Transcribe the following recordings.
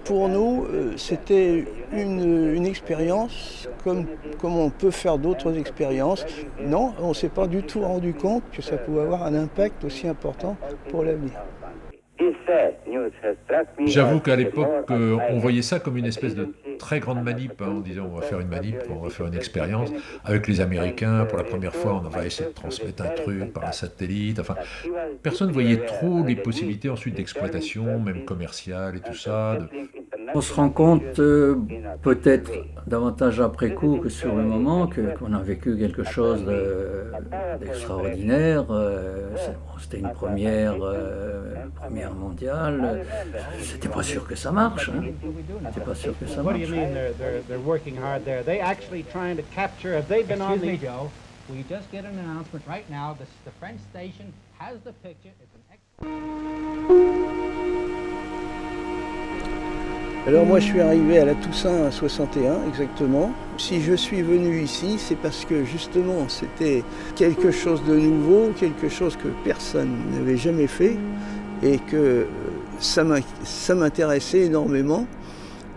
Pour nous, c'était une expérience comme on peut faire d'autres expériences. Non, on ne s'est pas du tout rendu compte que ça pouvait avoir un impact aussi important pour l'avenir. J'avoue qu'à l'époque, on voyait ça comme une espèce de très grande manip, hein, en disant on va faire une manip, on va faire une expérience. Avec les Américains, pour la première fois, on va essayer de transmettre un truc par un satellite. Enfin, personne ne voyait trop les possibilités ensuite d'exploitation, même commerciale et tout ça. On se rend compte peut-être davantage après coup que sur le moment qu'on a vécu quelque chose d'extraordinaire. C'était une première mondiale. C'était pas sûr que ça marche. Hein. C'était pas sûr que ça marche. We just get an announcement right now. The French station has the picture. Alors moi je suis arrivé à la Toussaint en 61 exactement. Si je suis venu ici, c'est parce que justement c'était quelque chose de nouveau, quelque chose que personne n'avait jamais fait et que ça m'intéressait énormément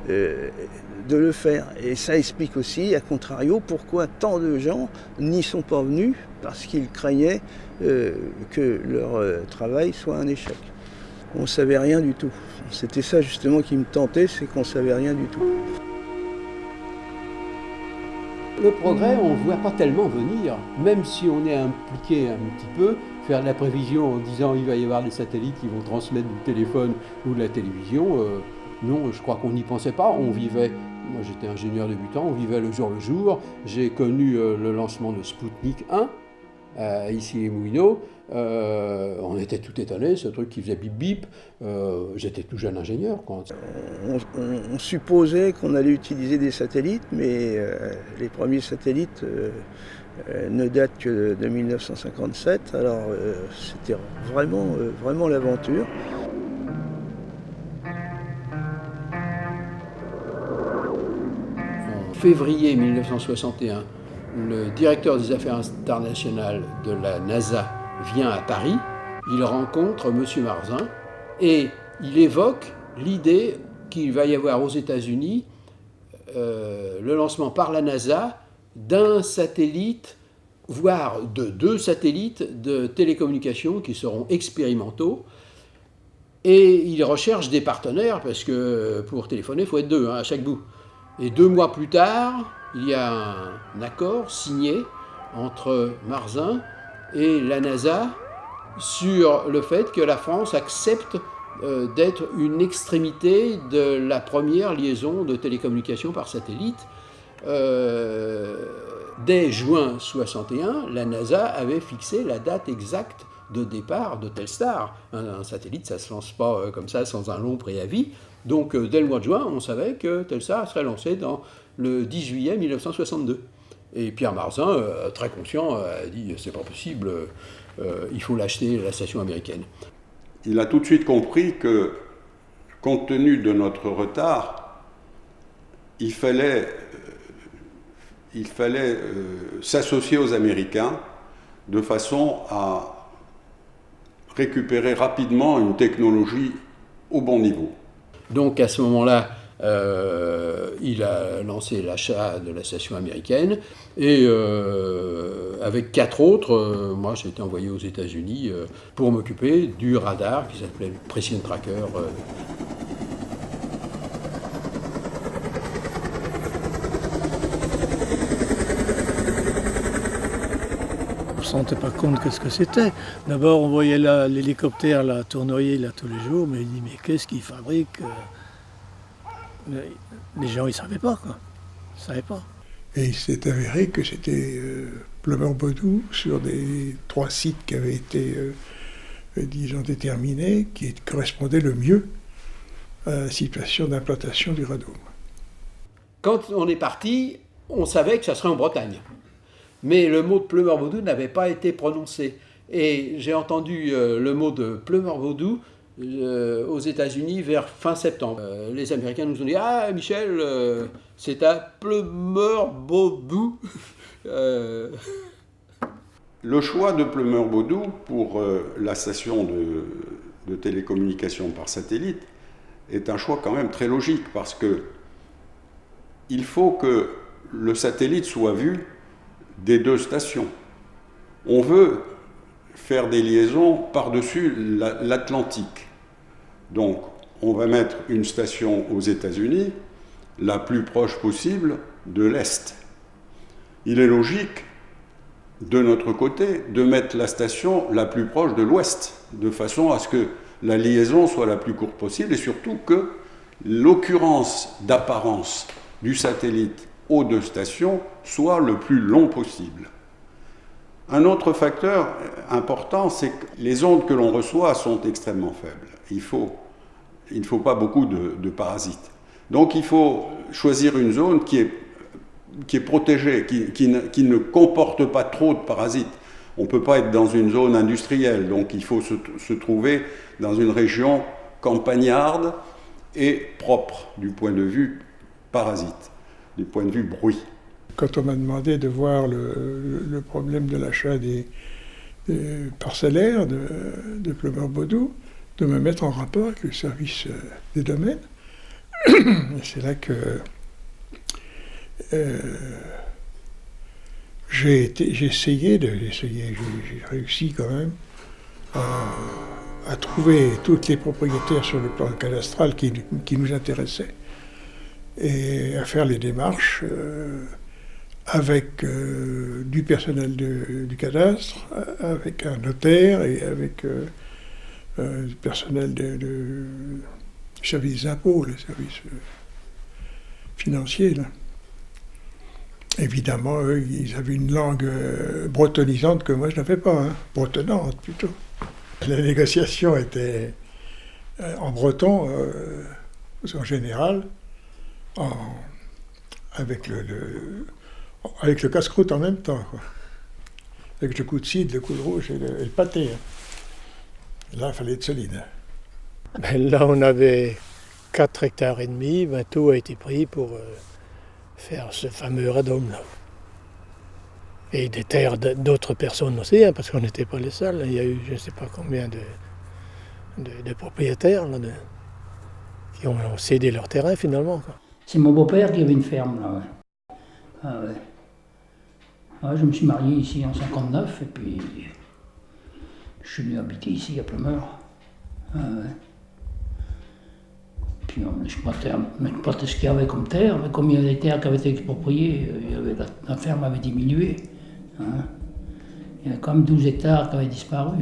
de le faire. Et ça explique aussi, à contrario, pourquoi tant de gens n'y sont pas venus, parce qu'ils craignaient que leur travail soit un échec. On ne savait rien du tout. C'était ça justement qui me tentait, c'est qu'on ne savait rien du tout. Le progrès, on ne voit pas tellement venir, même si on est impliqué un petit peu, faire de la prévision en disant il va y avoir des satellites qui vont transmettre du téléphone ou de la télévision, non, je crois qu'on n'y pensait pas, on vivait, moi j'étais ingénieur débutant, on vivait le jour, j'ai connu le lancement de Sputnik 1, ici les Moulineaux, on était tout étonnés, ce truc qui faisait bip bip, j'étais tout jeune ingénieur. On supposait qu'on allait utiliser des satellites, mais les premiers satellites ne datent que de 1957, alors c'était vraiment l'aventure. En février 1961, le directeur des affaires internationales de la NASA vient à Paris, il rencontre M. Marzin et il évoque l'idée qu'il va y avoir aux États-Unis le lancement par la NASA d'un satellite, voire de 2 satellites de télécommunications qui seront expérimentaux. Et il recherche des partenaires parce que pour téléphoner, il faut être 2 à chaque bout. Et 2 mois plus tard, il y a un accord signé entre Marzin et la NASA sur le fait que la France accepte d'être une extrémité de la première liaison de télécommunications par satellite. Dès juin 61, la NASA avait fixé la date exacte de départ de Telstar. Un satellite, ça ne se lance pas comme ça sans un long préavis. Donc dès le mois de juin, on savait que Telstar serait lancé dans le 10 juillet 1962. Et Pierre Marzin, très conscient, a dit c'est pas possible, il faut l'acheter la station américaine. Il a tout de suite compris que, compte tenu de notre retard, il fallait s'associer aux Américains de façon à récupérer rapidement une technologie au bon niveau. Donc à ce moment-là, il a lancé l'achat de la station américaine et avec 4 autres, moi j'ai été envoyé aux États-Unis pour m'occuper du radar qui s'appelait Precision Tracker. On ne se rendait pas compte de ce que c'était. D'abord, on voyait l'hélicoptère tournoyer tous les jours, mais il dit mais qu'est-ce qu'ils fabriquent? Les gens, ils ne savaient pas, quoi. Ils ne savaient pas. Et il s'est avéré que c'était Plumeur-Baudou sur des 3 sites qui avaient été, disons, déterminés, qui correspondaient le mieux à la situation d'implantation du radome. Quand on est parti, on savait que ça serait en Bretagne. Mais le mot de Plumeur-Baudou n'avait pas été prononcé. Et j'ai entendu le mot de Plumeur-Baudou aux États-Unis vers fin septembre. Les Américains nous ont dit « Ah, Michel, c'est à Plumeur-Baudou ». Le choix de Plumeur-Baudou pour la station de télécommunication par satellite est un choix quand même très logique, parce que il faut que le satellite soit vu des deux stations. On veut faire des liaisons par-dessus l'Atlantique. Donc, on va mettre une station aux États-Unis, la plus proche possible de l'Est. Il est logique, de notre côté, de mettre la station la plus proche de l'Ouest, de façon à ce que la liaison soit la plus courte possible, et surtout que l'occurrence d'apparence du satellite aux deux stations soit le plus long possible. Un autre facteur important, c'est que les ondes que l'on reçoit sont extrêmement faibles. Il ne faut pas beaucoup de parasites. Donc il faut choisir une zone qui est protégée, qui ne comporte pas trop de parasites. On ne peut pas être dans une zone industrielle, donc il faut se trouver dans une région campagnarde et propre du point de vue parasite, du point de vue bruit. Quand on m'a demandé de voir le problème de l'achat des parcellaires de Plumeur-Baudou, de me mettre en rapport avec le service des domaines, c'est là que j'ai réussi quand même à trouver toutes les propriétaires sur le plan cadastral qui nous intéressaient et à faire les démarches avec du personnel du cadastre, avec un notaire et avec du personnel du service des impôts, le service financier, là. Évidemment, eux, ils avaient une langue bretonnisante que moi je n'avais pas, hein, bretonnante plutôt. La négociation était en breton, en général, avec le casse-croûte en même temps, quoi. Avec le coup de cidre, le coup de rouge et le pâté. Hein. Là, il fallait être solide. Ben là, on avait 4 hectares et demi, ben, tout a été pris pour faire ce fameux radome là. Et des terres d'autres personnes aussi, hein, parce qu'on n'était pas les seuls. Il y a eu je ne sais pas combien de propriétaires là, qui ont cédé leur terrain finalement, quoi. C'est mon beau-père qui avait une ferme là. Ouais. Ah ouais. Ouais, je me suis marié ici en 59 et puis je suis venu habiter ici à Plumeur. Ah ouais. Puis on exploitait ce qu'il y avait comme terre, mais comme il y avait des terres qui avaient été expropriées, la ferme avait diminué. Hein. Il y avait quand même 12 hectares qui avaient disparu.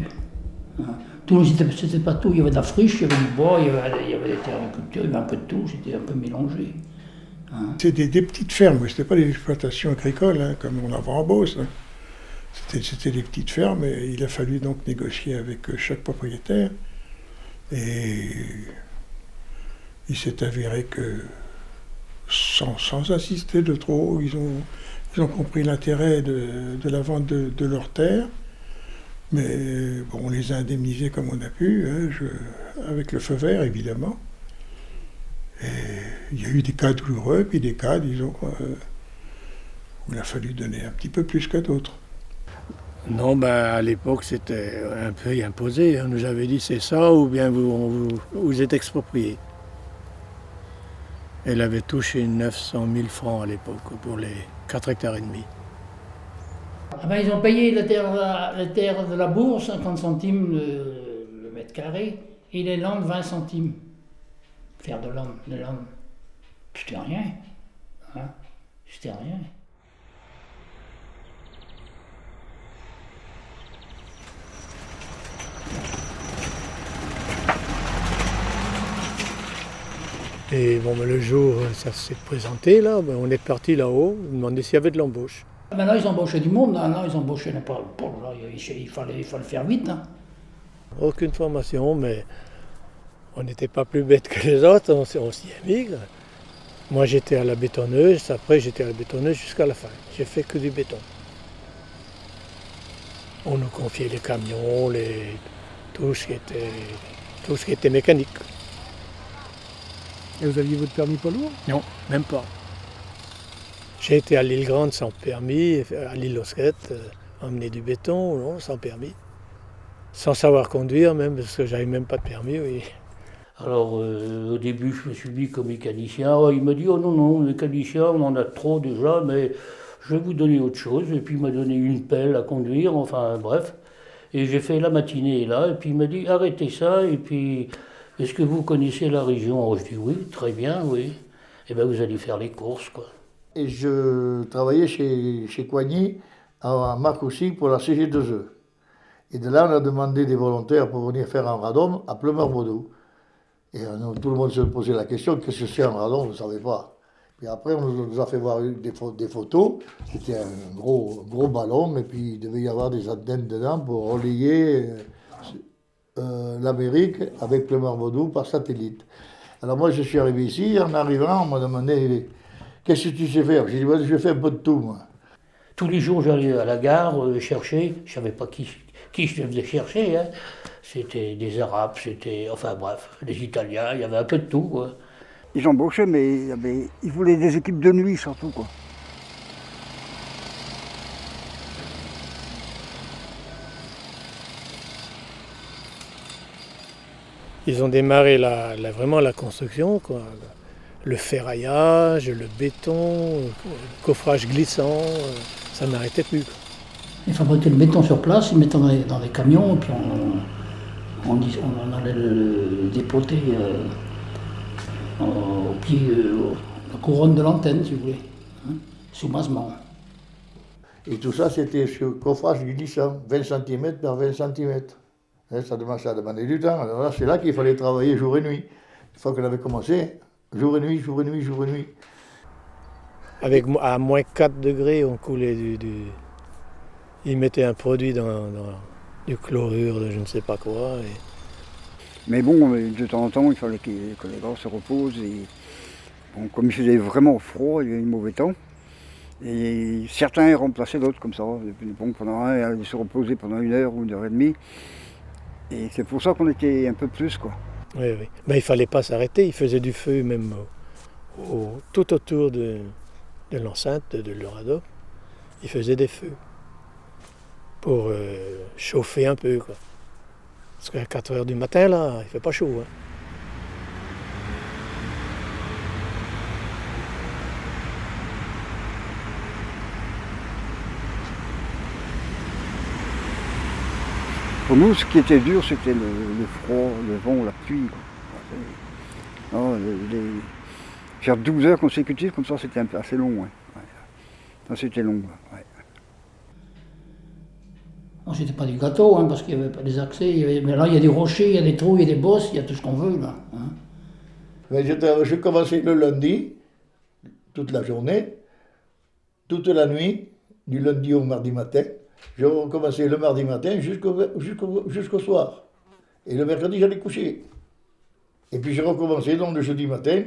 Hein. Tout, c'était pas tout, il y avait de la friche, il y avait du bois, il y avait des terres de culture, il y avait un peu de tout, c'était un peu mélangé. Hein. C'était des petites fermes, c'était pas des exploitations agricoles, hein, comme on a en Beauce. Hein. C'était des petites fermes, et il a fallu donc négocier avec chaque propriétaire. Et il s'est avéré que, sans insister de trop, ils ont compris l'intérêt de la vente de leurs terres. Mais bon, on les a indemnisés comme on a pu, hein, avec le feu vert évidemment. Et il y a eu des cas douloureux, puis des cas, disons, où il a fallu donner un petit peu plus qu'à d'autres. Non, ben à l'époque c'était un peu imposé. On nous avait dit c'est ça ou bien vous êtes exproprié. Elle avait touché 900 000 francs à l'époque pour les 4 hectares et demi. Ah ben, ils ont payé la terre de la bourse, 50 centimes le mètre carré, et les landes 20 centimes. Terre de landes. C'était rien. Hein? C'était rien. Et bon, ben, le jour ça s'est présenté, là, ben, on est parti là-haut, on demandait s'il y avait de l'embauche. Maintenant, ils embauchaient du monde, non, ils embauchaient n'importe quoi. Il fallait faire vite. Hein. Aucune formation, mais on n'était pas plus bêtes que les autres, on s'y émigre. Moi, j'étais à la bétonneuse, après j'étais à la bétonneuse jusqu'à la fin. J'ai fait que du béton. On nous confiait les camions, tout ce qui était mécanique. Et vous aviez votre permis poids lourd ? Non, même pas. J'ai été à l'île Grande sans permis, à l'île Losquette, emmener du béton, non, sans permis. Sans savoir conduire même, parce que j'avais même pas de permis, oui. Alors au début je me suis mis comme mécanicien, il m'a dit oh non, mécanicien on en a trop déjà, mais je vais vous donner autre chose, et puis il m'a donné une pelle à conduire, enfin bref. Et j'ai fait la matinée là, et puis il m'a dit arrêtez ça, et puis est-ce que vous connaissez la région? Alors, je dis oui, très bien, oui. Et bien vous allez faire les courses, quoi. Et je travaillais chez Coigny, à Marcoussis, pour la CG2E. Et de là, on a demandé des volontaires pour venir faire un radon à Plumeur-Baudou. Et tout le monde se posait la question, qu'est-ce que c'est un radon? Je ne savais pas. Puis après, on nous a fait voir des photos. C'était un gros ballon, et puis il devait y avoir des antennes dedans pour relayer l'Amérique avec Plumeur-Baudou par satellite. Alors moi, je suis arrivé ici, en arrivant, on m'a demandé « Qu'est-ce que tu sais faire ?» J'ai dit « Je fais un peu de tout, moi. » Tous les jours, j'allais à la gare chercher, je ne savais pas qui je devais chercher, hein. C'était des Arabes, enfin bref, des Italiens, il y avait un peu de tout, quoi. Ils embauchaient, mais ils voulaient des équipes de nuit surtout, quoi. Ils ont démarré vraiment la construction, quoi. Le ferraillage, le béton, le coffrage glissant, ça n'arrêtait plus, quoi. Ils fabriquaient le béton sur place, ils mettaient dans les camions, et puis on allait le dépoter au pied, la couronne de l'antenne, si vous voulez, hein, sous masement. Et tout ça, c'était sur coffrage glissant, 20 cm par 20 cm. Ça demandait du temps. Alors là, c'est là qu'il fallait travailler jour et nuit. Une fois qu'on avait commencé, jour et nuit, jour et nuit, jour et nuit. À moins 4 degrés, on coulait Ils mettaient un produit dans du chlorure, de je ne sais pas quoi. Mais bon, de temps en temps, il fallait que les gars se reposent. Et, bon, comme il faisait vraiment froid, il y avait mauvais temps. Et certains remplaçaient d'autres comme ça. Bon, pendant un, ils se reposaient pendant 1 heure ou 1 heure et demie. Et c'est pour ça qu'on était un peu plus, quoi. Oui. Mais il ne fallait pas s'arrêter. Ils faisaient du feu même tout autour de l'enceinte de l'Euratom. Ils faisaient des feux pour chauffer un peu, quoi. Parce qu'à 4 heures du matin, là, il ne fait pas chaud, hein. Pour nous, ce qui était dur, c'était le froid, le vent, la pluie, quoi. Non, faire 12 heures consécutives, comme ça, c'était assez long, ouais. Ça, c'était long, ouais. Non, c'était pas du gâteau, hein, parce qu'il n'y avait pas des accès. Mais là, il y a des rochers, il y a des trous, il y a des bosses, il y a tout ce qu'on veut, là. Hein. Mais je commençais le lundi, toute la journée, toute la nuit, du lundi au mardi matin. Je recommençais le mardi matin jusqu'au soir. Et le mercredi, j'allais coucher. Et puis je recommençais donc le jeudi matin,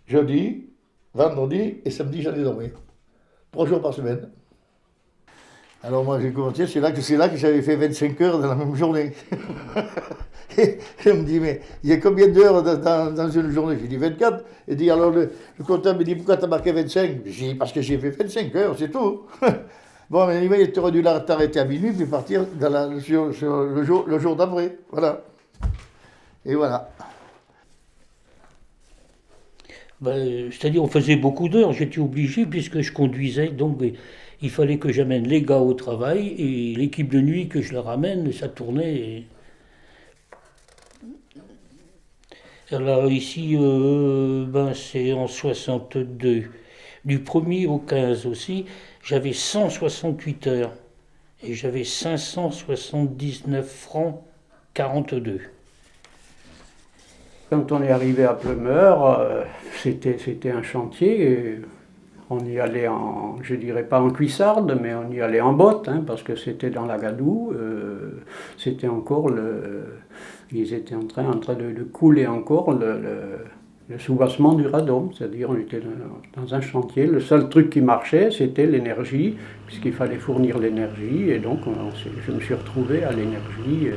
jeudi, vendredi et samedi, j'allais dormir. 3 jours par semaine. Alors moi j'ai commencé, c'est là que j'avais fait 25 heures dans la même journée. Et on me dit, mais il y a combien d'heures dans une journée? J'ai dit 24. Il dit, alors le comptable me dit, pourquoi tu as marqué 25? J'ai dit, parce que j'ai fait 25 heures, c'est tout. Bon, mais il aurait dû t'arrêter à minuit puis partir sur le jour d'après. Voilà. Et voilà. C'est-à-dire, on faisait beaucoup d'heures, j'étais obligé, puisque je conduisais, donc il fallait que j'amène les gars au travail, et l'équipe de nuit que je leur ramène, ça tournait. Alors ici, c'est en 62. Du 1er au 15 aussi, j'avais 168 heures, et j'avais 579 francs 42. Quand on est arrivé à Plumeur, c'était un chantier. On y allait je dirais pas en cuissarde, mais on y allait en botte, hein, parce que c'était dans la gadoue. C'était encore ils étaient en train de couler encore le soubassement du radon. C'est-à-dire, on était dans un chantier. Le seul truc qui marchait, c'était l'énergie, puisqu'il fallait fournir l'énergie. Et donc, je me suis retrouvé à l'énergie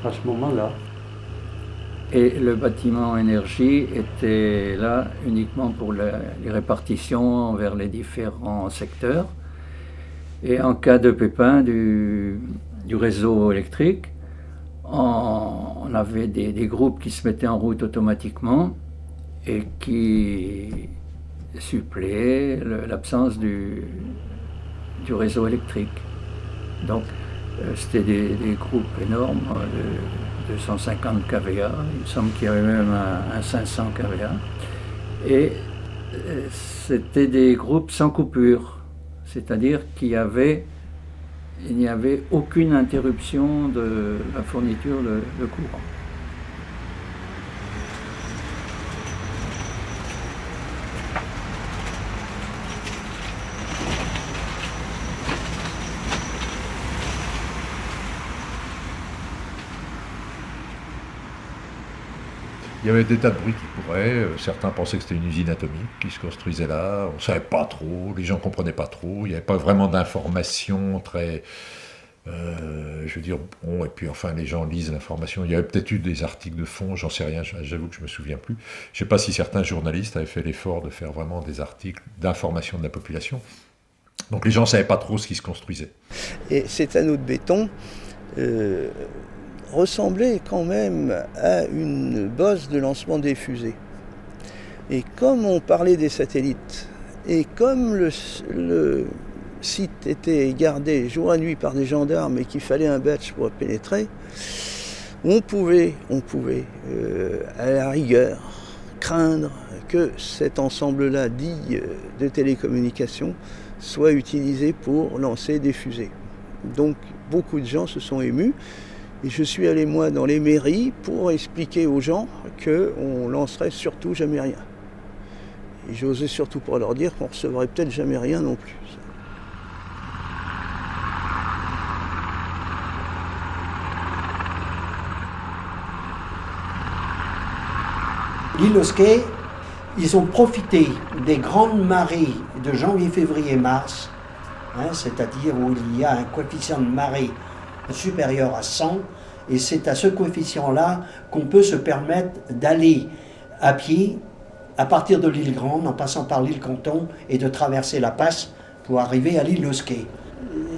à ce moment-là. Et le bâtiment énergie était là uniquement pour les répartitions vers les différents secteurs. Et en cas de pépin du réseau électrique, on avait des groupes qui se mettaient en route automatiquement et qui suppléaient l'absence du réseau électrique. Donc c'était des groupes énormes, de 250 kVA, il me semble qu'il y avait même un 500 kVA. Et c'était des groupes sans coupure, c'est-à-dire qu'il n'y avait aucune interruption de la fourniture de courant. Il y avait des tas de bruits qui couraient, certains pensaient que c'était une usine atomique qui se construisait là, on ne savait pas trop, les gens ne comprenaient pas trop, il n'y avait pas vraiment d'informations très... je veux dire, bon, et puis enfin les gens lisent l'information, il y avait peut-être eu des articles de fond, j'en sais rien, j'avoue que je ne me souviens plus. Je ne sais pas si certains journalistes avaient fait l'effort de faire vraiment des articles d'information de la population. Donc les gens ne savaient pas trop ce qui se construisait. Et cet anneau de béton ressemblait quand même à une bosse de lancement des fusées. Et comme on parlait des satellites, et comme le site était gardé jour et nuit par des gendarmes et qu'il fallait un badge pour pénétrer, on pouvait à la rigueur craindre que cet ensemble-là dit de télécommunications soit utilisé pour lancer des fusées. Donc beaucoup de gens se sont émus et je suis allé moi dans les mairies pour expliquer aux gens qu'on lancerait surtout jamais rien. Et j'osais surtout pas leur dire qu'on recevrait peut-être jamais rien non plus. L'île aux Quais, ils ont profité des grandes marées de janvier, février, mars, c'est-à-dire où il y a un coefficient de marée supérieur à 100, et c'est à ce coefficient-là qu'on peut se permettre d'aller à pied à partir de l'île Grande, en passant par l'île Canton, et de traverser la passe pour arriver à l'île aux Quais.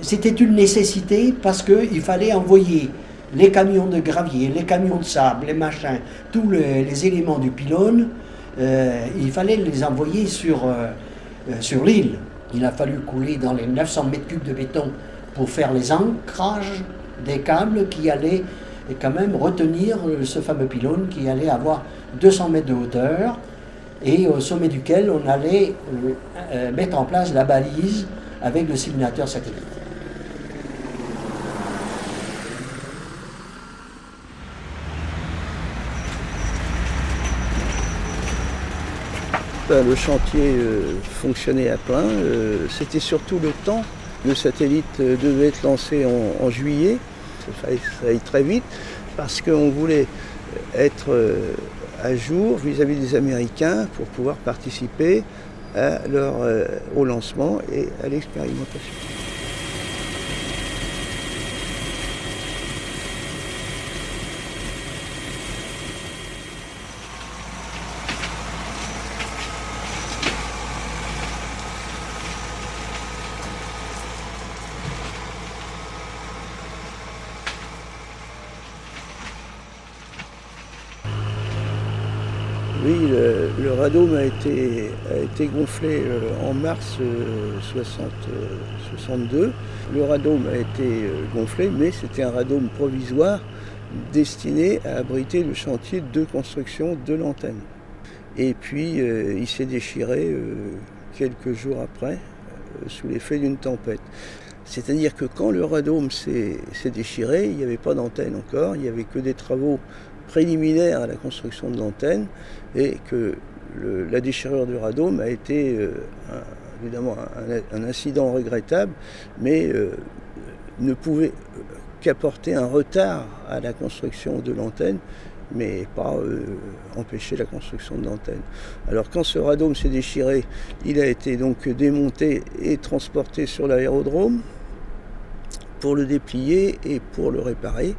C'était une nécessité parce qu'il fallait envoyer les camions de gravier, les camions de sable, les machins, tous les éléments du pylône, il fallait les envoyer sur l'île. Il a fallu couler dans les 900 mètres cubes de béton pour faire les ancrages des câbles qui allaient quand même retenir ce fameux pylône qui allait avoir 200 mètres de hauteur et au sommet duquel on allait mettre en place la balise avec le simulateur satellite. Le chantier fonctionnait à plein, c'était surtout le temps. Le satellite devait être lancé en juillet, ça allait très vite, parce qu'on voulait être à jour vis-à-vis des Américains pour pouvoir participer au lancement et à l'expérimentation. Oui, le radome a été gonflé en mars 62. Le radome a été gonflé, mais c'était un radome provisoire destiné à abriter le chantier de construction de l'antenne. Et puis il s'est déchiré quelques jours après, sous l'effet d'une tempête. C'est-à-dire que quand le radome s'est déchiré, il n'y avait pas d'antenne encore, il n'y avait que des travaux préliminaire à la construction de l'antenne et que la déchirure du radome a été évidemment un incident regrettable, mais ne pouvait qu'apporter un retard à la construction de l'antenne, mais pas empêcher la construction de l'antenne. Alors quand ce radome s'est déchiré, il a été donc démonté et transporté sur l'aérodrome pour le déplier et pour le réparer.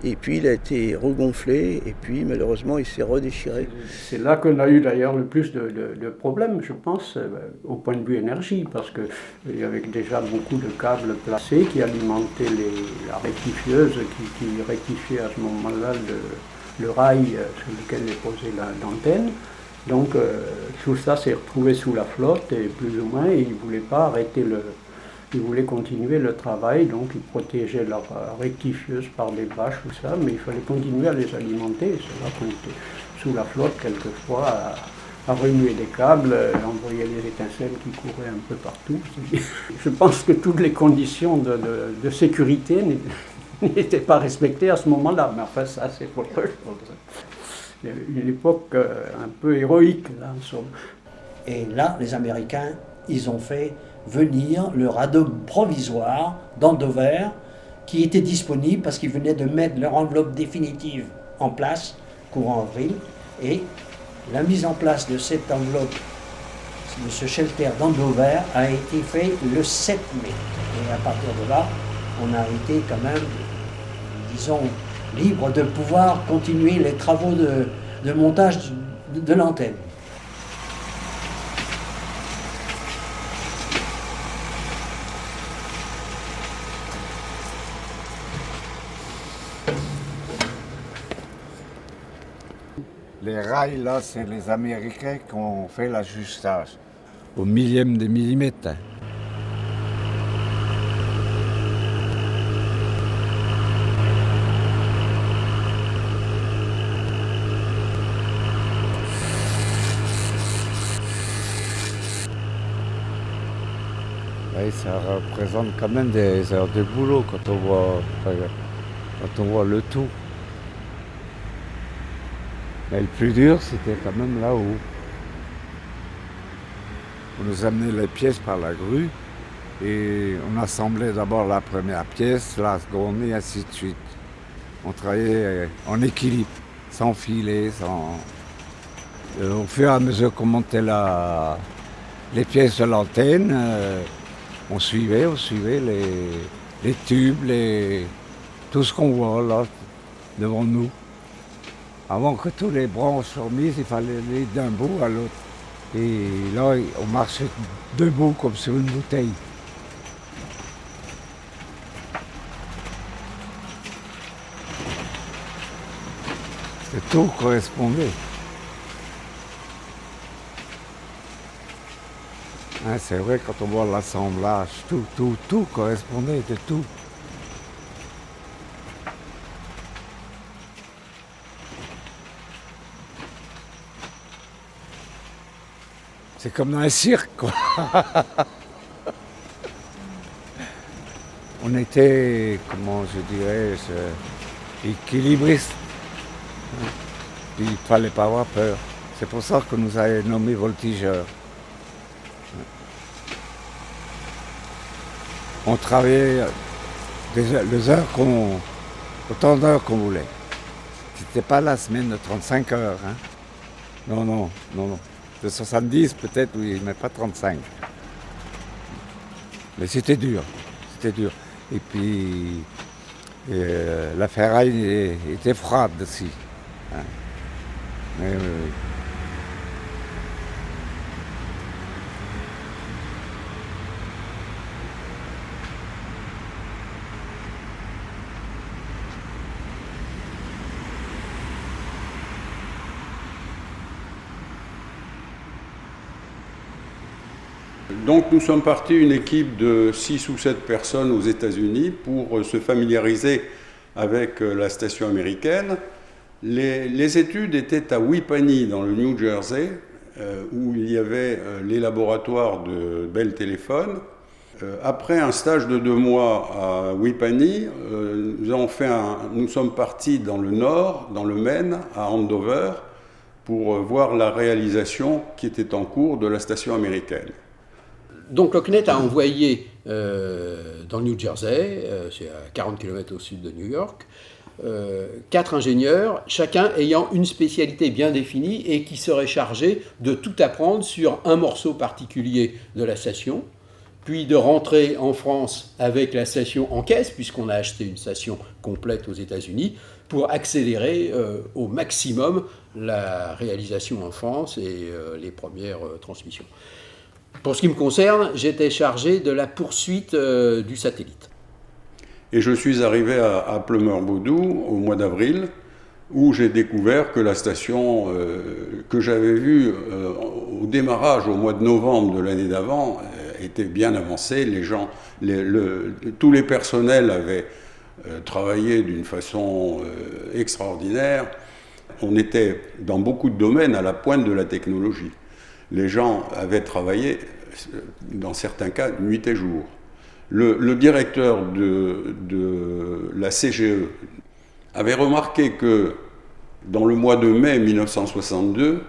Et puis il a été regonflé, et puis malheureusement il s'est redéchiré. C'est là qu'on a eu d'ailleurs le plus de problèmes, je pense, au point de vue énergie, parce qu'il y avait déjà beaucoup de câbles placés qui alimentaient la rectifieuse, qui rectifiait à ce moment-là le rail sur lequel est posée l'antenne. Donc tout ça s'est retrouvé sous la flotte, et plus ou moins, ils ne voulaient pas arrêter ils voulaient continuer le travail, donc ils protégeaient leur rectifieuse par des bâches, tout ça, mais il fallait continuer à les alimenter. Et c'est là qu'on était sous la flotte, quelquefois, à remuer des câbles, envoyer les étincelles qui couraient un peu partout. Je pense que toutes les conditions de sécurité n'étaient pas respectées à ce moment-là, mais enfin ça c'est autre chose. Une époque un peu héroïque, là, en somme. Et là, les Américains, ils ont fait venir le radeau provisoire d'Andover qui était disponible parce qu'ils venaient de mettre leur enveloppe définitive en place courant avril, et la mise en place de cette enveloppe, de ce shelter d'Andover a été fait le 7 mai. Et à partir de là, on a été quand même, disons, libre de pouvoir continuer les travaux de montage de l'antenne. Les rails, là, c'est les Américains qui ont fait l'ajustage au millième de millimètre. Oui, ça représente quand même des heures de boulot quand on voit le tout. Mais le plus dur, c'était quand même là-haut. On nous amenait les pièces par la grue et on assemblait d'abord la première pièce, la seconde et ainsi de suite. On travaillait en équilibre, sans filet, au fur et à mesure qu'on montait les pièces de l'antenne, on suivait les tubes, tout ce qu'on voit là devant nous. Avant que toutes les branches soient mises, il fallait aller d'un bout à l'autre. Et là, on marchait debout comme sur une bouteille. Et tout correspondait. Hein, c'est vrai, quand on voit l'assemblage, tout correspondait, de tout. C'est comme dans un cirque, quoi. On était, comment je dirais, équilibristes. Il ne fallait pas avoir peur. C'est pour ça qu'on nous a nommés voltigeurs. On travaillait les heures autant d'heures qu'on voulait. C'était pas la semaine de 35 heures. Hein. Non. De 70 peut-être, oui, mais pas 35. Mais c'était dur. Et puis, la ferraille était froide aussi. Hein. Mais, oui. Donc nous sommes partis une équipe de 6 ou 7 personnes aux États-Unis pour se familiariser avec la station américaine. Les études étaient à Whippany dans le New Jersey, où il y avait les laboratoires de Bell Telephone. Après un stage de 2 mois à Whippany, nous sommes partis dans le nord, dans le Maine, à Andover, pour voir la réalisation qui était en cours de la station américaine. Donc le CNET a envoyé dans le New Jersey, c'est à 40 km au sud de New York, 4 ingénieurs, chacun ayant une spécialité bien définie et qui seraient chargés de tout apprendre sur un morceau particulier de la station puis de rentrer en France avec la station en caisse, puisqu'on a acheté une station complète aux États-Unis, pour accélérer au maximum la réalisation en France et les premières transmissions. Pour ce qui me concerne, j'étais chargé de la poursuite du satellite. Et je suis arrivé à Pleumeur-Baudou au mois d'avril, où j'ai découvert que la station que j'avais vue au démarrage au mois de novembre de l'année d'avant était bien avancée. Les gens, tous les personnels avaient travaillé d'une façon extraordinaire. On était dans beaucoup de domaines à la pointe de la technologie. Les gens avaient travaillé, dans certains cas, nuit et jour. Le directeur de la CGE avait remarqué que dans le mois de mai 1962,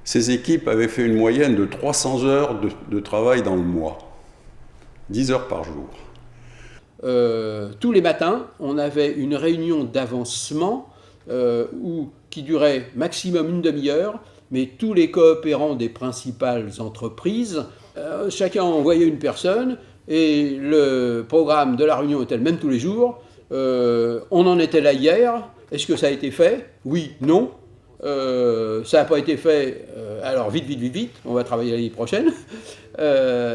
ces équipes avaient fait une moyenne de 300 heures de travail dans le mois, 10 heures par jour. Tous les matins, on avait une réunion d'avancement qui durait maximum une demi-heure, mais tous les coopérants des principales entreprises, chacun envoyait une personne, et le programme de la réunion était le même tous les jours. On en était là hier. Est-ce que ça a été fait? Oui, non. Ça n'a pas été fait. Alors vite, on va travailler l'année prochaine. Ça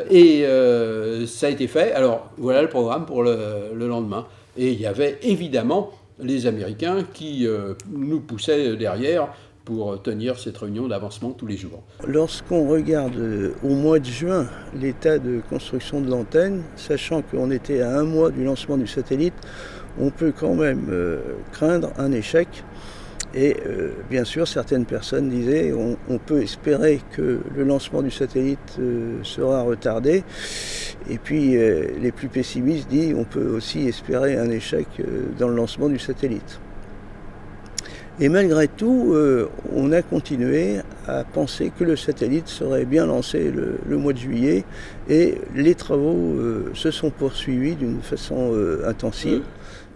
a été fait. Alors voilà le programme pour le lendemain. Et il y avait évidemment les Américains qui nous poussaient derrière pour tenir cette réunion d'avancement tous les jours. Lorsqu'on regarde au mois de juin l'état de construction de l'antenne, sachant qu'on était à un mois du lancement du satellite, on peut quand même craindre un échec. Et bien sûr, certaines personnes disaient on peut espérer que le lancement du satellite sera retardé. Et puis les plus pessimistes disent on peut aussi espérer un échec dans le lancement du satellite. Et malgré tout, on a continué à penser que le satellite serait bien lancé le mois de juillet, et les travaux se sont poursuivis d'une façon intensive.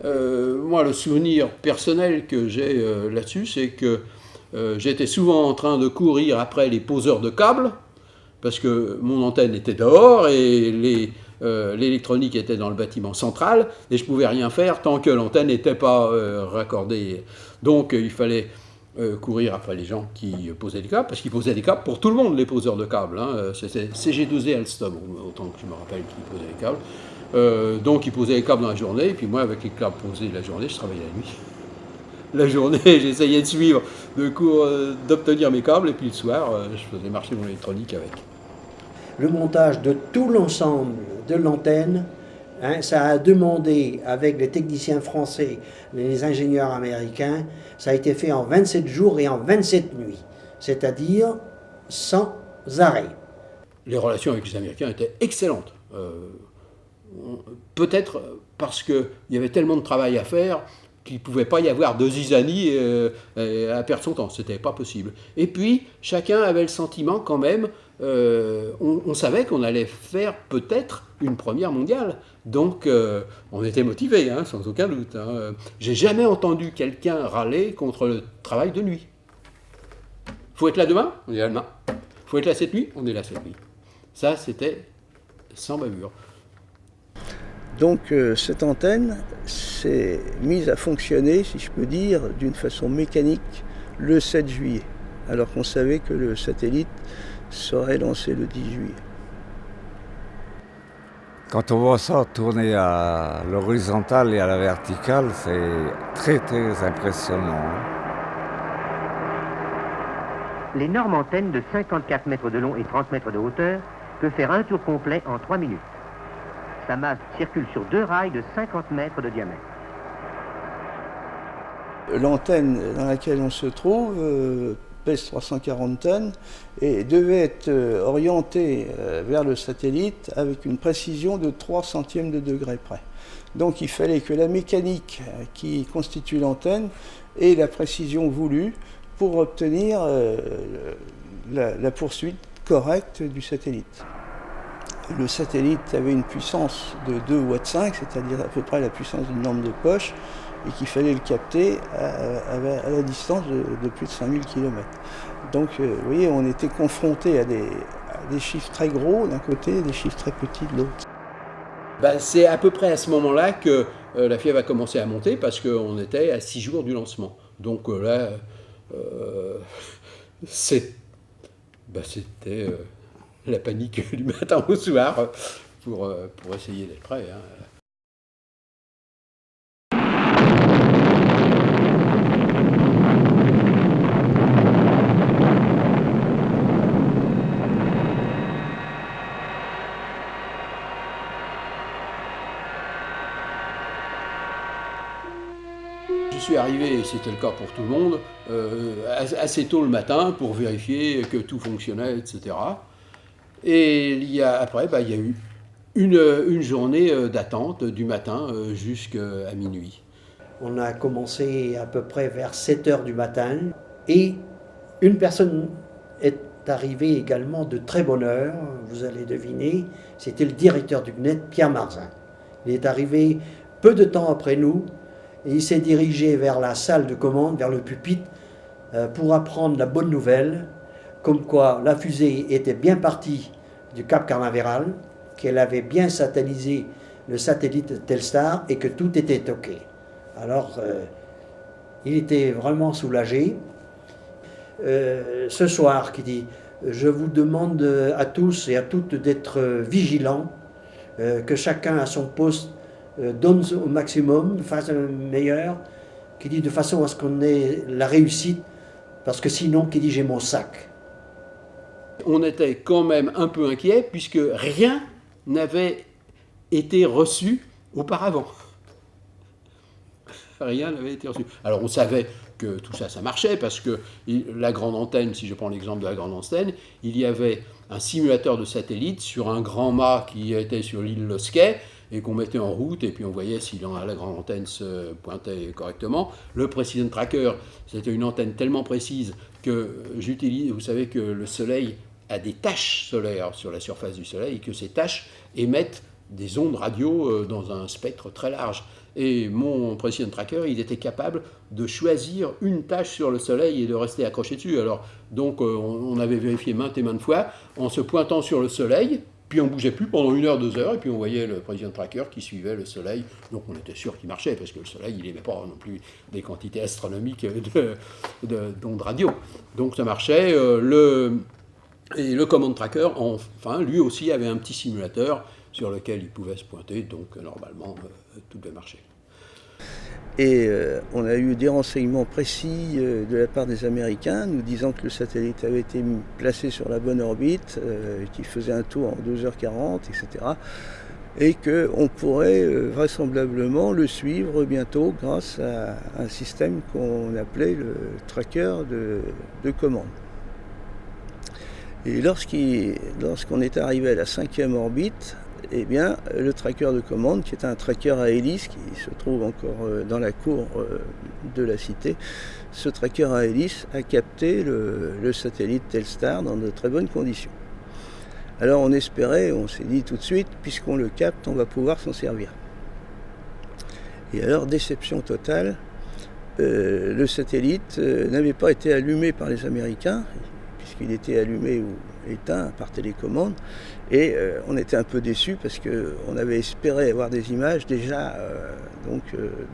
Moi, le souvenir personnel que j'ai là-dessus, c'est que j'étais souvent en train de courir après les poseurs de câbles, parce que mon antenne était dehors et l'électronique était dans le bâtiment central, et je ne pouvais rien faire tant que l'antenne n'était pas raccordée. Donc il fallait courir après les gens qui posaient des câbles, parce qu'ils posaient des câbles pour tout le monde, les poseurs de câbles. C'était CG12 et Alstom, autant que je me rappelle, qui posaient les câbles. Donc ils posaient les câbles dans la journée, et puis moi, avec les câbles posés la journée, je travaillais la nuit. La journée, j'essayais de suivre le cours, d'obtenir mes câbles, et puis le soir, je faisais marcher mon électronique avec. Le montage de tout l'ensemble de l'antenne, ça a demandé, avec les techniciens français, les ingénieurs américains, ça a été fait en 27 jours et en 27 nuits, c'est-à-dire sans arrêt. Les relations avec les Américains étaient excellentes. Peut-être parce qu'il y avait tellement de travail à faire qu'il ne pouvait pas y avoir de zizanie à perdre son temps. Ce n'était pas possible. Et puis, chacun avait le sentiment quand même, on savait qu'on allait faire peut-être une première mondiale. Donc, on était motivés, sans aucun doute. J'ai jamais entendu quelqu'un râler contre le travail de nuit. Faut être là demain? On est là demain. Faut être là cette nuit? On est là cette nuit. Ça, c'était sans bavure. Donc cette antenne s'est mise à fonctionner, si je peux dire, d'une façon mécanique le 7 juillet, alors qu'on savait que le satellite serait lancé le 10 juillet. Quand on voit ça tourner à l'horizontale et à la verticale, c'est très très impressionnant. L'énorme antenne de 54 mètres de long et 30 mètres de hauteur peut faire un tour complet en 3 minutes. Sa masse circule sur 2 rails de 50 mètres de diamètre. L'antenne dans laquelle on se trouve pèse 340 tonnes et devait être orientée vers le satellite avec une précision de 3 centièmes de degré près. Donc il fallait que la mécanique qui constitue l'antenne ait la précision voulue pour obtenir la poursuite correcte du satellite. Le satellite avait une puissance de 2,5 watts, c'est-à-dire à peu près la puissance d'une lampe de poche, et qu'il fallait le capter à la distance de plus de 5000 km. Donc, vous voyez, on était confronté à des chiffres très gros d'un côté et des chiffres très petits de l'autre. Ben, c'est à peu près à ce moment-là que la fièvre a commencé à monter parce qu'on était à 6 jours du lancement. Donc là, c'était la panique du matin au soir pour essayer d'être prêt. Hein. Je suis arrivé, et c'était le cas pour tout le monde, assez tôt le matin pour vérifier que tout fonctionnait, etc. Et après, il y a eu une journée d'attente du matin jusqu'à minuit. On a commencé à peu près vers 7 heures du matin et une personne est arrivée également de très bonne heure, vous allez deviner, c'était le directeur du CNED, Pierre Marzin. Il est arrivé peu de temps après nous et il s'est dirigé vers la salle de commande, vers le pupitre, pour apprendre la bonne nouvelle, comme quoi la fusée était bien partie du Cap Canaveral, qu'elle avait bien satellisé le satellite Telstar et que tout était OK. Alors, il était vraiment soulagé. Ce soir, qui dit, je vous demande à tous et à toutes d'être vigilants, que chacun à son poste donne au maximum, fasse le meilleur, qui dit de façon à ce qu'on ait la réussite, parce que sinon, qui dit, j'ai mon sac. On était quand même un peu inquiets puisque rien n'avait été reçu auparavant. Rien n'avait été reçu. Alors on savait que tout ça, ça marchait parce que la grande antenne, si je prends l'exemple de la grande antenne, il y avait un simulateur de satellite sur un grand mât qui était sur l'île Losquet et qu'on mettait en route et puis on voyait si la grande antenne se pointait correctement. Le Precision Tracker, c'était une antenne tellement précise que j'utilise, vous savez que le Soleil a des taches solaires sur la surface du Soleil et que ces taches émettent des ondes radio dans un spectre très large. Et mon Precision Tracker, il était capable de choisir une tache sur le Soleil et de rester accroché dessus. Alors, donc, on avait vérifié maintes et maintes fois en se pointant sur le Soleil, puis on ne bougeait plus pendant 1 heure, 2 heures, et puis on voyait le Precision Tracker qui suivait le Soleil. Donc on était sûr qu'il marchait, parce que le Soleil, il n'émet pas non plus des quantités astronomiques d'ondes radio. Donc ça marchait. Et le Command Tracker, enfin, lui aussi avait un petit simulateur sur lequel il pouvait se pointer, donc normalement, tout devait marcher. Et on a eu des renseignements précis de la part des Américains, nous disant que le satellite avait été placé sur la bonne orbite, qu'il faisait un tour en 2h40, etc. Et qu'on pourrait vraisemblablement le suivre bientôt grâce à un système qu'on appelait le tracker de commande. Et lorsqu'on est arrivé à la 5e orbite, eh bien, le tracker de commande, qui est un tracker à hélice, qui se trouve encore dans la cour de la cité, ce tracker à hélice a capté le satellite Telstar dans de très bonnes conditions. Alors on espérait, on s'est dit tout de suite, puisqu'on le capte, on va pouvoir s'en servir. Et alors, déception totale, le satellite n'avait pas été allumé par les Américains, puisqu'il était allumé ou éteint par télécommande, et on était un peu déçus parce qu'on avait espéré avoir des images déjà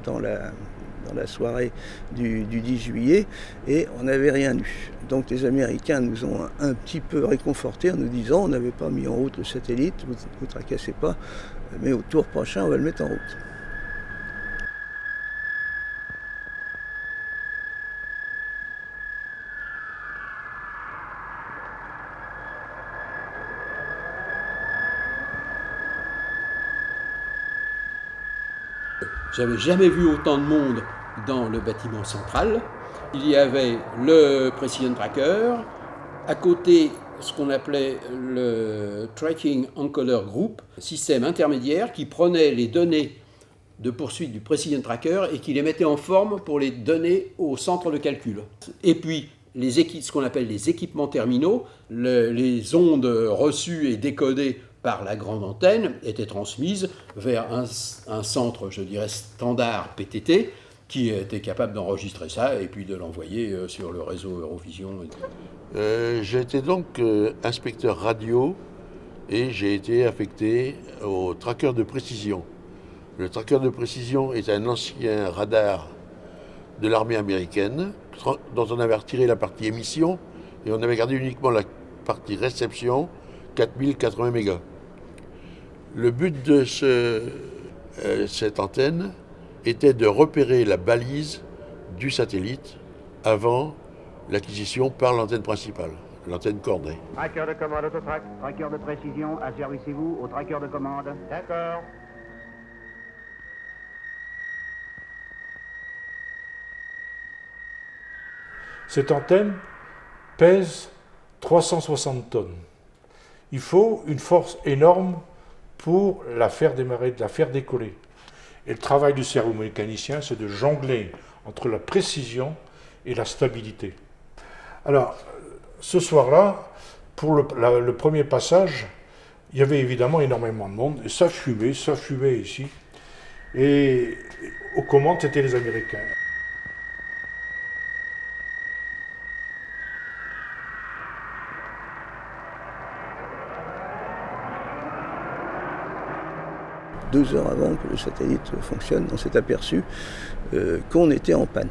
dans la soirée du 10 juillet, et on n'avait rien eu. Donc les Américains nous ont un petit peu réconfortés en nous disant on n'avait pas mis en route le satellite, vous ne tracassez pas, mais au tour prochain on va le mettre en route. J'avais jamais vu autant de monde dans le bâtiment central. Il y avait le Precision Tracker, à côté ce qu'on appelait le Tracking Encoder Group, système intermédiaire qui prenait les données de poursuite du Precision Tracker et qui les mettait en forme pour les donner au centre de calcul. Et puis ce qu'on appelle les équipements terminaux, les ondes reçues et décodées par la grande antenne étaient transmises vers un centre, je dirais, standard PTT, qui était capable d'enregistrer ça et puis de l'envoyer sur le réseau Eurovision. J'ai été donc inspecteur radio et j'ai été affecté au tracker de précision. Le tracker de précision est un ancien radar de l'armée américaine dont on avait retiré la partie émission et on avait gardé uniquement la partie réception, 4080 mégas. Le but de cette antenne était de repérer la balise du satellite avant l'acquisition par l'antenne principale, l'antenne Corday. Tracker de commande autotrack. Tracker de précision, asservissez-vous au tracker de commande. D'accord. Cette antenne pèse 360 tonnes. Il faut une force énorme pour la faire démarrer, de la faire décoller. Et le travail du cerveau mécanicien, c'est de jongler entre la précision et la stabilité. Alors, ce soir-là, pour le premier passage, il y avait évidemment énormément de monde, et ça fumait ici. Et aux commandes, c'était les Américains. Deux heures avant que le satellite fonctionne, on s'est aperçu qu'on était en panne.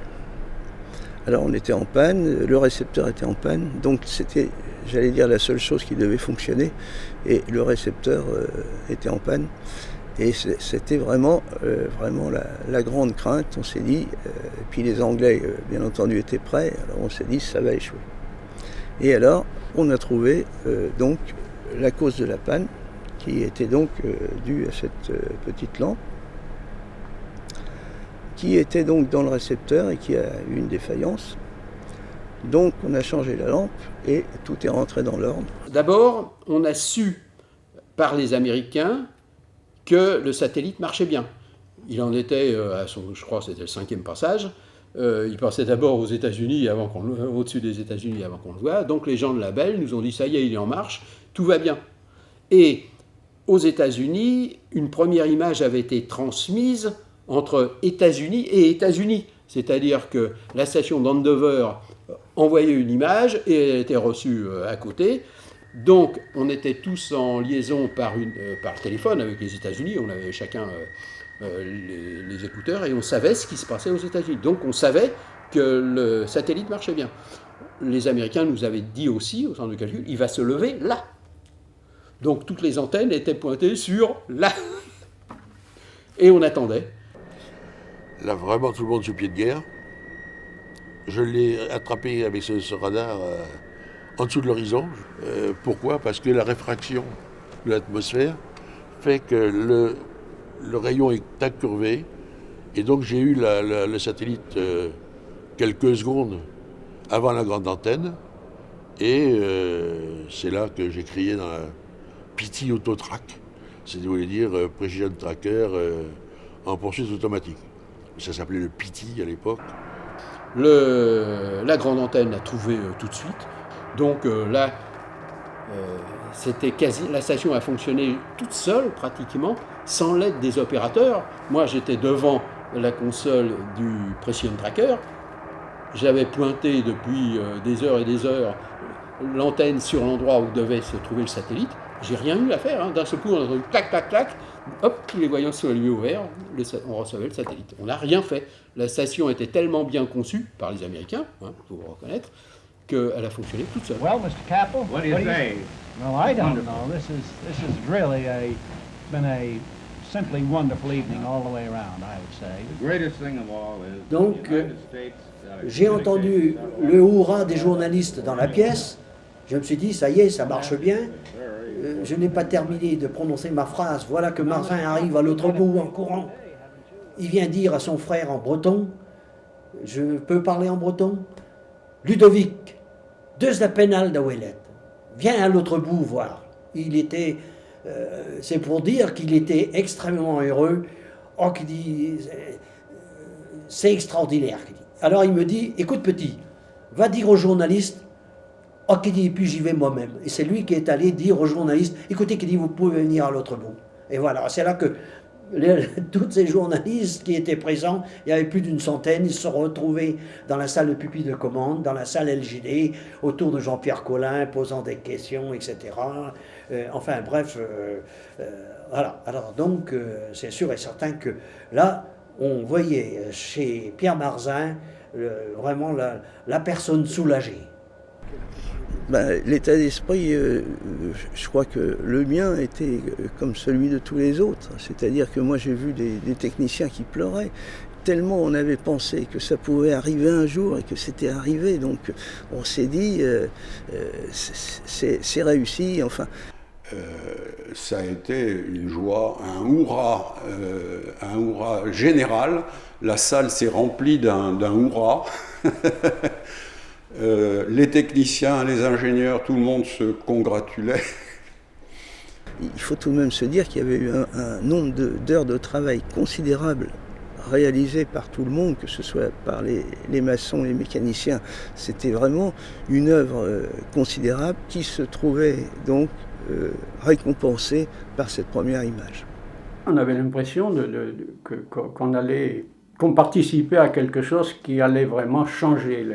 Alors on était en panne, le récepteur était en panne, donc c'était, j'allais dire, la seule chose qui devait fonctionner, et le récepteur était en panne. Et c'était vraiment la grande crainte. On s'est dit, et puis les Anglais, bien entendu, étaient prêts, alors on s'est dit, ça va échouer. Et alors, on a trouvé donc la cause de la panne, qui était donc due à cette petite lampe, qui était donc dans le récepteur et qui a eu une défaillance. Donc on a changé la lampe et tout est rentré dans l'ordre. D'abord, on a su par les Américains que le satellite marchait bien. Il en était à son, je crois que c'était le 5e passage. Il passait d'abord aux États-Unis, au-dessus des États-Unis avant qu'on le voie. Donc les gens de la Bell nous ont dit, ça y est, il est en marche, tout va bien. Et aux États-Unis, une première image avait été transmise entre États-Unis et États-Unis. C'est-à-dire que la station d'Andover envoyait une image et elle était reçue à côté. Donc on était tous en liaison par téléphone avec les États-Unis. On avait chacun les écouteurs et on savait ce qui se passait aux États-Unis. Donc on savait que le satellite marchait bien. Les Américains nous avaient dit aussi, au centre de calcul, il va se lever là. Donc toutes les antennes étaient pointées sur là. Et on attendait. Là, vraiment, tout le monde sous pied de guerre. Je l'ai attrapé avec ce radar en dessous de l'horizon. Pourquoi ? Parce que la réfraction de l'atmosphère fait que le rayon est incurvé. Et donc j'ai eu le satellite quelques secondes avant la grande antenne. Et c'est là que j'ai crié dans la PT Autotrack. C'est-à-dire Precision Tracker en poursuite automatique. Ça s'appelait le PT à l'époque. La grande antenne a trouvé tout de suite. Donc là, c'était quasi, la station a fonctionné toute seule pratiquement, sans l'aide des opérateurs. Moi, j'étais devant la console du Precision Tracker. J'avais pointé depuis des heures et des heures l'antenne sur l'endroit où devait se trouver le satellite. J'ai rien eu à faire. D'un seul coup, on a entendu clac, clac, clac. Hop, tous les voyants sont allumés au vert. On recevait le satellite. On n'a rien fait. La station était tellement bien conçue par les Américains, il faut le reconnaître, qu'elle a fonctionné toute seule. Well, Mr. Capel, what do you say? Well, I don't know. This is really been a simply wonderful evening all the way around, I would say. The greatest thing of all is Donc, j'ai entendu le hurrah des journalistes dans la pièce. Je me suis dit, ça y est, ça marche bien. Je n'ai pas terminé de prononcer ma phrase. Voilà que Marzin arrive à l'autre bout en courant. Il vient dire à son frère en breton, je peux parler en breton, Ludovic, deus la pénale de Ouellet, viens à l'autre bout voir. Il était, c'est pour dire qu'il était extrêmement heureux. Oh, qui dit, c'est extraordinaire. Alors il me dit, écoute petit, va dire aux journalistes. Oh, qui dit, et puis j'y vais moi-même. Et c'est lui qui est allé dire aux journalistes, écoutez, qui dit, vous pouvez venir à l'autre bout. Et voilà, c'est là que Tous ces journalistes qui étaient présents, il y avait plus d'une centaine, ils se sont retrouvés dans la salle de pupitre de commande, dans la salle LGD, autour de Jean-Pierre Collin, posant des questions, etc. Enfin bref, voilà. Alors donc, c'est sûr et certain que là, on voyait chez Pierre Marzin vraiment la personne soulagée. L'état d'esprit, je crois que le mien était comme celui de tous les autres. C'est-à-dire que moi j'ai vu des techniciens qui pleuraient, tellement on avait pensé que ça pouvait arriver un jour et que c'était arrivé. Donc on s'est dit, c'est réussi, enfin. Ça a été une joie, un hurrah général. La salle s'est remplie d'un hurrah. Les techniciens, les ingénieurs, tout le monde se congratulait. Il faut tout de même se dire qu'il y avait eu un nombre d'heures de travail considérable réalisé par tout le monde, que ce soit par les maçons, les mécaniciens. C'était vraiment une œuvre considérable qui se trouvait donc récompensée par cette première image. On avait l'impression qu'on participait à quelque chose qui allait vraiment changer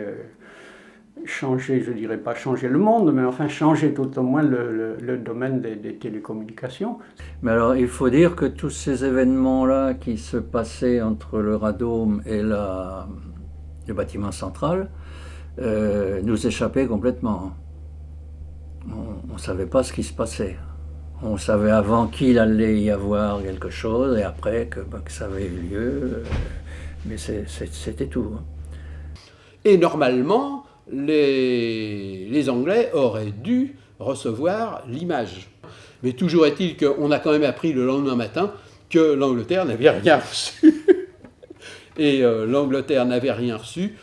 je dirais pas changer le monde, mais enfin changer tout au moins le domaine des télécommunications. Mais alors il faut dire que tous ces événements-là qui se passaient entre le Radome et le bâtiment central nous échappaient complètement. On ne savait pas ce qui se passait. On savait avant qu'il allait y avoir quelque chose et après que ça avait eu lieu, mais c'était tout. Et normalement, les Anglais auraient dû recevoir l'image. Mais toujours est-il qu'on a quand même appris le lendemain matin que l'Angleterre n'avait rien reçu. Et l'Angleterre n'avait rien reçu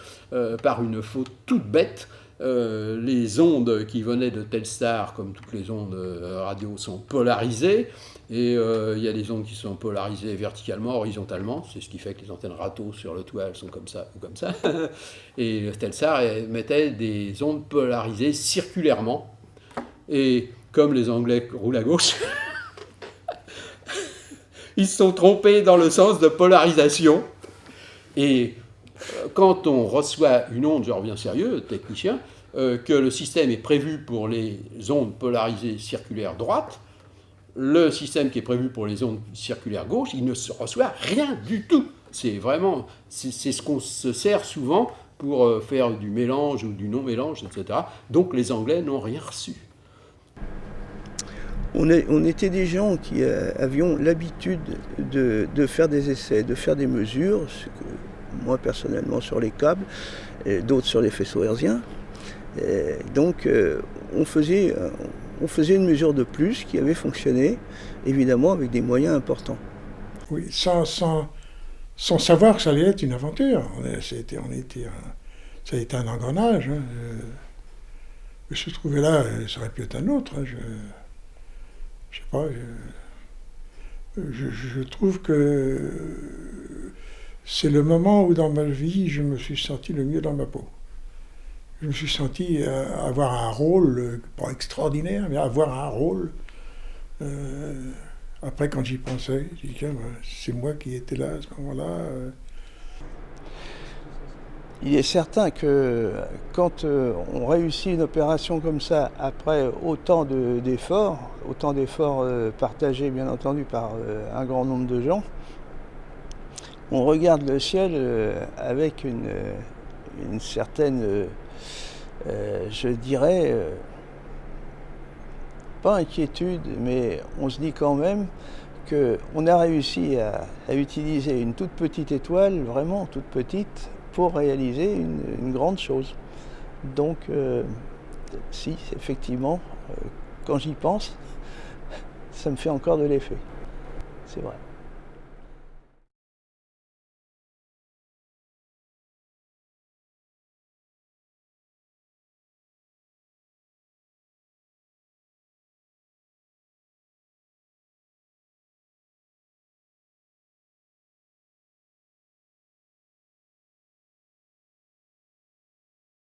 par une faute toute bête. Les ondes qui venaient de Telstar, comme toutes les ondes radio, sont polarisées. Et il y a des ondes qui sont polarisées verticalement, horizontalement. C'est ce qui fait que les antennes râteaux sur le toit, elles sont comme ça ou comme ça. Et Telstar mettait des ondes polarisées circulairement. Et comme les Anglais roulent à gauche, ils se sont trompés dans le sens de polarisation. Et quand on reçoit une onde, je reviens sérieux, technicien, que le système est prévu pour les ondes polarisées circulaires droites, le système qui est prévu pour les ondes circulaires gauche, il ne se reçoit rien du tout. C'est vraiment, c'est ce qu'on se sert souvent pour faire du mélange ou du non-mélange, etc. Donc les Anglais n'ont rien reçu. On était des gens qui avions l'habitude de faire des essais, de faire des mesures, moi personnellement sur les câbles, et d'autres sur les faisceaux hertziens. Donc on faisait une mesure de plus qui avait fonctionné, évidemment avec des moyens importants. Oui, sans savoir que ça allait être une aventure. Ça a été un engrenage. Hein. Se trouver là, ça aurait pu être un autre. Hein. Je sais pas. Je trouve que c'est le moment où dans ma vie je me suis senti le mieux dans ma peau. Je me suis senti avoir un rôle, pas extraordinaire, mais avoir un rôle. Après, quand j'y pensais, j'ai dit, c'est moi qui étais là à ce moment-là. Il est certain que quand on réussit une opération comme ça, après autant d'efforts partagés bien entendu par un grand nombre de gens, on regarde le ciel avec une certaine, je dirais, pas inquiétude, mais on se dit quand même qu'on a réussi à utiliser une toute petite étoile, vraiment toute petite, pour réaliser une grande chose. Donc, si, effectivement, quand j'y pense, ça me fait encore de l'effet. C'est vrai.